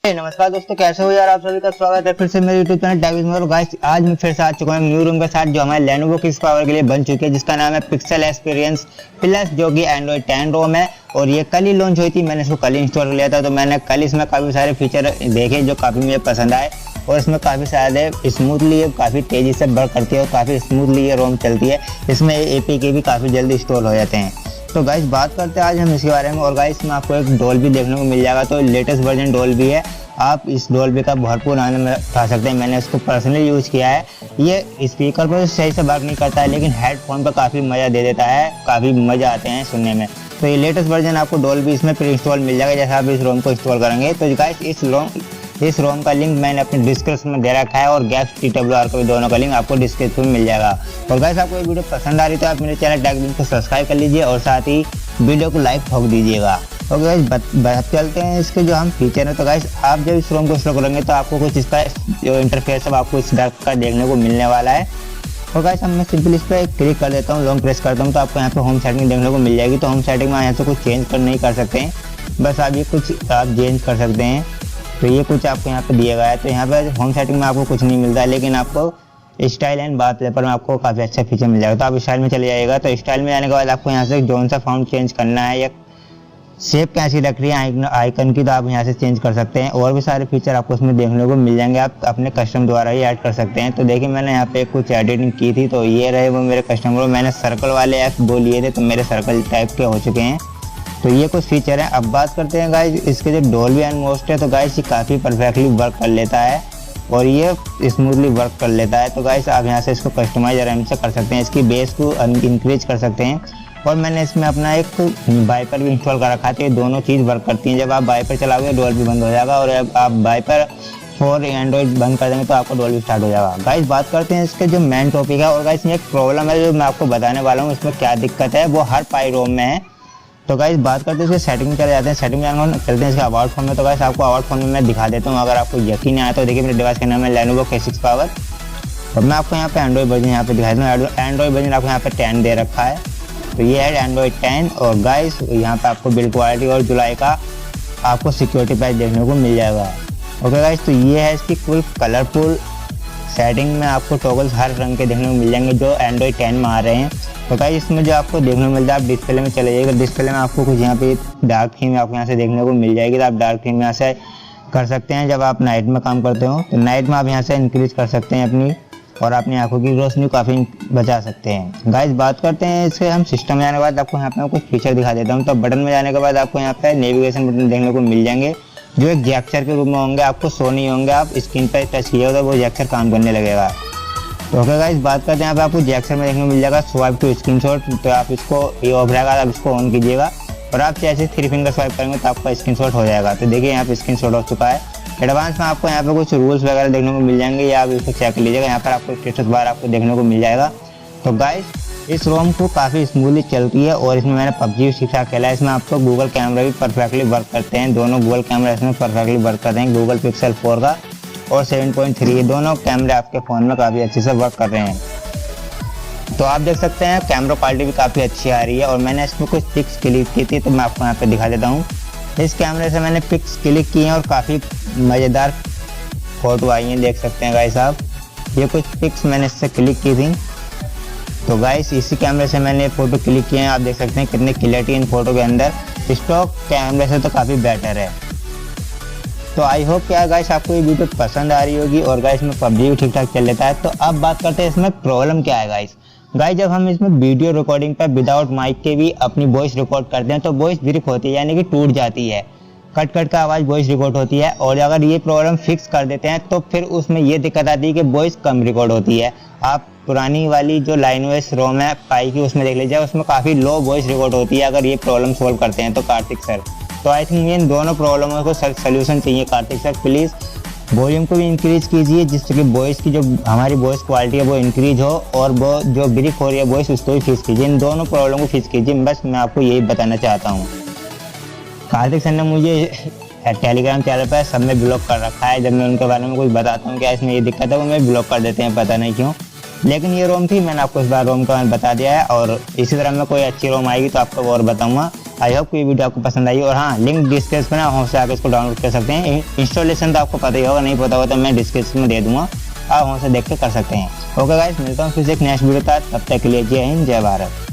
नमस्कार दोस्तों, कैसे हो यार। आप सभी का स्वागत है फिर से मेरे YouTube चैनल टेक में। गाइस आज मैं फिर से आ चुका हूं न्यू रूम के साथ जो हमारे Lenovo किस पावर के लिए बन चुकी है, जिसका नाम है पिक्सल एक्सपीरियंस प्लस, जो कि एंड्रॉइड 10 रोम है। और ये कल ही लॉन्च हुई थी, मैंने इसको कल ही इंस्टॉल कर लिया था। तो मैंने कल इसमें काफ़ी सारे फीचर देखे जो काफ़ी मुझे पसंद आए, और इसमें काफ़ी सारे स्मूथली काफ़ी तेज़ी से वर्क करती है और काफ़ी स्मूथली ये रोम चलती है। इसमें APK भी काफ़ी जल्दी इंस्टॉल हो जाते हैं। तो गाइस बात करते हैं आज हम इसके बारे में। और गाइस इसमें आपको एक डॉल्बी देखने को मिल जाएगा, तो लेटेस्ट वर्जन डॉल्बी है। आप इस डॉल्बी का भरपूर आनंद उठा सकते हैं। मैंने इसको पर्सनली यूज़ किया है। ये स्पीकर पर सही से वर्क नहीं करता है, लेकिन हेडफोन पर काफ़ी मज़ा दे देता है, काफ़ी मज़ा आते हैं सुनने में। तो ये लेटेस्ट वर्जन आपको डॉल्बी इसमें प्री इंस्टॉल मिल जाएगा जैसे आप इस रोम को इंस्टॉल करेंगे। तो गाइस इस रोम का लिंक मैंने अपने डिस्क्रिप्शन में दे रखा है, और गैप्स TWR का भी दोनों का लिंक आपको डिस्क्रिप्शन में मिल जाएगा। और गाइस आपको ये वीडियो पसंद आ रही तो आप मेरे चैनल टेक को सब्सक्राइब कर लीजिए और साथ ही वीडियो को लाइक ठोक दीजिएगा। तो गाइस चलते हैं इसके जो हम फीचर हैं। तो गाइस आप जब इस रोम को इंस्टॉल करेंगे तो आपको कुछ इसका जो इंटरफेस है आपको इस तरह का देखने को मिलने वाला है। और गाइस मैं सिंपल इस पर क्लिक कर देता हूँ, लॉन्ग प्रेस करता हूँ, तो आपको यहाँ पे होम सेटिंग देखने को मिल जाएगी। तो होम सेटिंग में यहाँ से कुछ चेंज नहीं कर सकते हैं, बस आप ये कुछ आप चेंज कर सकते हैं। तो ये कुछ आपको यहाँ पे दिया गया है। तो यहाँ पे होम सेटिंग में आपको कुछ नहीं मिलता है, लेकिन आपको स्टाइल एंड वॉलपेपर में आपको काफ़ी अच्छा फीचर मिल जाएगा। तो आप स्टाइल में चले जाइएगा। तो स्टाइल में जाने के बाद आपको यहाँ से जोन सा फाउंट चेंज करना है, या शेप कैसी रख रही है आइकन की, तो आप यहाँ से चेंज कर सकते हैं। और भी सारे फीचर आपको उसमें देखने को मिल जाएंगे, आप अपने कस्टम द्वारा ही ऐड कर सकते हैं। तो देखिए मैंने यहाँ पे कुछ एडिटिंग की थी, तो ये रहे वो मेरे कस्टमर। मैंने सर्कल वाले ऐप वो लिए थे, तो मेरे सर्कल टाइप के हो चुके हैं। तो ये कुछ फीचर है। अब बात करते हैं गाइस इसके जो डॉल्बी एटमॉस है। तो गाइस ये काफ़ी परफेक्टली वर्क कर लेता है और ये स्मूथली वर्क कर लेता है। तो गाइस आप यहाँ से इसको कस्टमाइज आराम से कर सकते हैं, इसकी बेस को इंक्रीज कर सकते हैं। और मैंने इसमें अपना एक वाइपर भी इंस्टॉल कर रखा था। ये दोनों चीज़ वर्क करती हैं। जब आप वाइपर चलाओगे डॉल्बी बंद हो जाएगा, और जब आप वाइपर फॉर एंड्रॉइड बंद कर देंगे तो आपको डॉल्बी स्टार्ट हो जाएगा। गाइस बात करते हैं इसके जो मेन टॉपिक है। और गाइस में एक प्रॉब्लम है जो मैं आपको बताने वाला हूँ, इसमें क्या दिक्कत है वो हर पाई रोम में है। तो गाइस बात करते हैं इसके सेटिंग में चले जाते हैं। सेटिंग में चलते हैं इसके अबाउट फोन में। तो गाइस आपको अबाउट फोन में मैं दिखा देता हूँ, अगर आपको यकीन नहीं आया तो देखिए मेरे डिवाइस का नाम है Lenovo K6 पावर। और मैं आपको यहाँ पे एंड्रॉइड वर्जन यहाँ पे दिखा देता हूँ। एंड्रॉइड वर्जन आपको यहाँ पे 10 दे रखा है, तो ये है एंड्रॉइड 10। और गाइस यहाँ पे आपको बिल्ड क्वालिटी और जुलाई का आपको सिक्योरिटी पैच देखने को मिल जाएगा। ओके गाइस, तो ये है इसकी फुल कलरफुल सेटिंग में आपको टॉगल्स हर रंग के देखने को मिल जाएंगे जो एंड्रॉइड 10 में आ रहे हैं। तो गाइस इसमें जो आपको देखने को मिलता है, आप डिस्प्ले में चले जाइएगा। डिस्प्ले में आपको कुछ यहाँ पे डार्क थीम आपको यहाँ से देखने को मिल जाएगी, तो आप डार्क थीम यहाँ से कर सकते हैं। जब आप नाइट में काम करते हो तो नाइट में आप यहाँ से इंक्रीज कर सकते हैं अपनी, और अपनी आंखों की रोशनी काफ़ी बचा सकते हैं। गाइस बात करते हैं इसके हम सिस्टम में जाने के बाद आपको यहाँ पे कुछ फीचर दिखा देता हूँ। तो बटन में जाने के बाद आपको यहाँ पे नेविगेशन बटन देखने को मिल जाएंगे, जो एक जैक्चर के रूप में होंगे, आपको शो नहीं होंगे। आप स्क्रीन पर टच कीजिएगा तो वो जैक्चर काम करने लगेगा। तो ओके गाइस बात करते हैं यहाँ पे आपको जैक्चर में देखने को मिल जाएगा स्वाइप टू स्क्रीनशॉट। तो आप इसको ये ऑफ रहेगा, आप इसको ऑन कीजिएगा, और आप जैसे 3 फिंगर स्वाइप करेंगे तो आपका स्क्रीनशॉट हो जाएगा। तो देखिए यहाँ पे स्क्रीनशॉट हो चुका है। एडवांस में आपको यहाँ पे कुछ रूल्स वगैरह देखने को मिल जाएंगे, या आप इसको चेक कर लीजिएगा। यहाँ पर आपको स्टेटस बार आपको देखने को मिल जाएगा। तो गाइस इस रोम को काफ़ी स्मूथली चलती है, और इसमें मैंने PUBG ठीक ठाक खेला है। इसमें आपको गूगल कैमरा भी परफेक्टली वर्क करते हैं, दोनों गूगल कैमरा इसमें परफेक्टली वर्क करते हैं। गूगल Pixel 4 का और 7.3 दोनों कैमरे आपके फ़ोन में काफ़ी अच्छे से वर्क कर रहे हैं। तो आप देख सकते हैं कैमरा क्वालिटी भी काफ़ी अच्छी आ रही है। और मैंने इसमें कुछ पिक्स क्लिक की थी, तो मैं आपको यहाँ पे दिखा देता हूँ। इस कैमरे से मैंने पिक्स क्लिक किए हैं और काफ़ी मज़ेदार फ़ोटो आई हैं, देख सकते हैं गाइस आप। ये कुछ पिक्स मैंने इससे क्लिक की थी। तो गाइस इसी कैमरे से मैंने फ़ोटो क्लिक किए हैं, आप देख सकते हैं कितनी क्लियरिटी इन फोटो के अंदर स्टॉक कैमरे से तो काफ़ी बेटर है। तो आई होप क्या गाइस आपको ये वीडियो पसंद आ रही होगी। और गाइस में PUBG भी ठीक ठाक चल लेता है। तो अब बात करते हैं इसमें प्रॉब्लम क्या है गाइस। जब हम इसमें वीडियो रिकॉर्डिंग पर विदाउट माइक के भी अपनी वॉइस रिकॉर्ड करते हैं तो वॉइस ब्रेक होती है, यानी कि टूट जाती है, कट कट का आवाज़ वॉइस रिकॉर्ड होती है। और अगर ये प्रॉब्लम फिक्स कर देते हैं तो फिर उसमें ये दिक्कत आती है कि वॉइस कम रिकॉर्ड होती है। आप पुरानी वाली जो लाइनवेस रोम है पाई की उसमें देख लीजिए, उसमें काफ़ी लो वॉइस रिकॉर्ड होती है। अगर ये प्रॉब्लम सोल्व करते हैं तो कार्तिक सर, तो आई थिंक इन दोनों प्रॉब्लमों को सोल्यूशन चाहिए। कार्तिक सर प्लीज़ वॉल्यूम को भी इंक्रीज कीजिए, जिससे कि वॉइस की जो हमारी वॉइस क्वालिटी है वो इंक्रीज हो, और वो जो ब्रेक हो रही है वॉइस उसको भी फिक्स कीजिए। इन दोनों प्रॉब्लम को फिक्स कीजिए, बस मैं आपको यही बताना चाहता हूँ। कार्तिक सर ने मुझे टेलीग्राम चैनल पर सब में ब्लॉक कर रखा है। जब मैं उनके बारे में कुछ बताता हूँ क्या इसमें ये दिक्कत है, वो मैं ब्लॉक कर देते हैं, पता नहीं क्यों। लेकिन ये रोम थी, मैंने आपको इस बार रोम का बता दिया है। और इसी तरह में कोई अच्छी रोम आएगी तो आपको और बताऊँगा। आई होप कि ये वीडियो आपको पसंद आई, और हाँ लिंक डिस्क्रिप्शन में आप वहाँ से आकर इसको डाउनलोड कर सकते हैं। इंस्टॉलेशन तो आपको पता ही होगा, नहीं पता होगा तो मैं डिस्क्रिप्शन में दे दूंगा, आप वहाँ से देख के कर सकते हैं। ओके गाइस, मिलता हूँ फिर से एक नेक्स्ट वीडियो तक, तब तक के लिए जय हिंद जय भारत।